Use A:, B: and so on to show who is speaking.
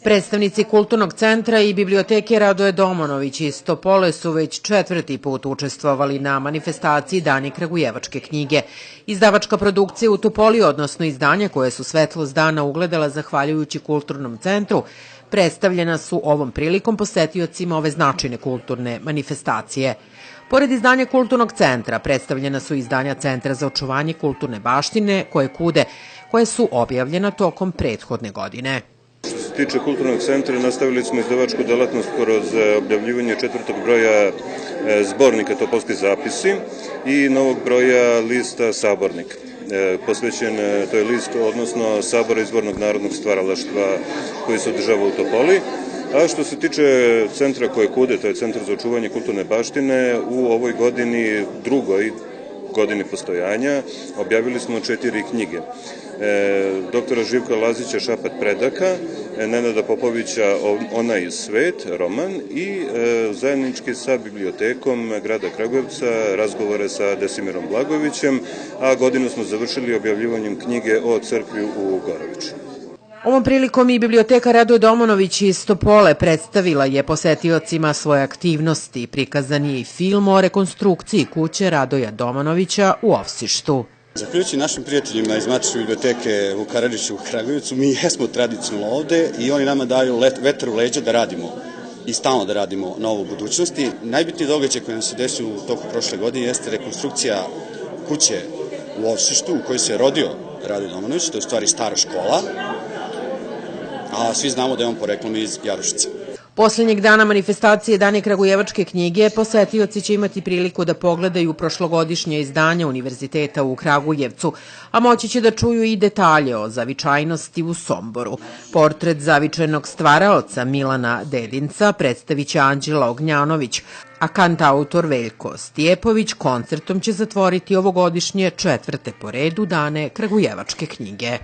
A: Predstavnici Kulturnog centra i biblioteke Radoje Domonović iz Topole su već 4. put učestvovali na manifestaciji Dani kragujevačke knjige. Izdavačka produkcija u Topoli, odnosno izdanja koje su svetlost dana ugledala zahvaljujući Kulturnom centru, predstavljena su ovom prilikom posetiocima ove značajne kulturne manifestacije. Pored izdanja Kulturnog centra, predstavljena su izdanja Centra za očuvanje kulturne baštine koje su objavljena tokom prethodne godine.
B: Što se tiče Kulturnog centra, nastavili smo izdavačku delatnost kroz objavljivanje 4. broja zbornika Topolski zapisi i novog broja lista Sabornik. Posvećen, to je list, odnosno Sabora izvornog narodnog stvaralaštva koji se održava u Topoli. A što se tiče centra koje kude, to je Centar za očuvanje kulturne baštine, u ovoj godini, drugoj godini postojanja, objavili smo 4 knjige. Doktora Živka Lazića Šapat predaka, Nenada Popovića Ona i svet, roman i zajednički sa bibliotekom grada Kragujevca razgovore sa Desimirom Blagojevićem, a godinu smo završili objavljivanjem knjige o crkvi u Goroviću.
A: Ovom prilikom i biblioteka Radoje Domonović iz Topole predstavila je posetiocima svoje aktivnosti. Prikazan je i film o rekonstrukciji kuće Radoja Domonovića u Ovsištu.
C: Zahvaljujući našim prijateljima iz Matične biblioteke u Karadžiću u Kragujevcu, mi jesmo tradicionalno ovde i oni nama daju vetar u leđa da radimo i stalno da radimo na ovo budućnosti. Najbitniji događaj koji nam se desio u toku prošle godine jeste rekonstrukcija kuće u Ovsištu u kojoj se rodio Radoje Domonović, to je u stvari stara škola, a svi znamo da je on poreklom iz Jarušice.
A: Poslednjeg dana manifestacije Dane kragujevačke knjige posetioci će imati priliku da pogledaju prošlogodišnje izdanje Univerziteta u Kragujevcu, a moći će da čuju i detalje o zavičajnosti u Somboru. Portret zavičajnog stvaraoca Milana Dedinca predstavit će Anđela Ognjanović, a kantautor Veljko Stjepović koncertom će zatvoriti ovogodišnje 4. po redu Dane kragujevačke knjige.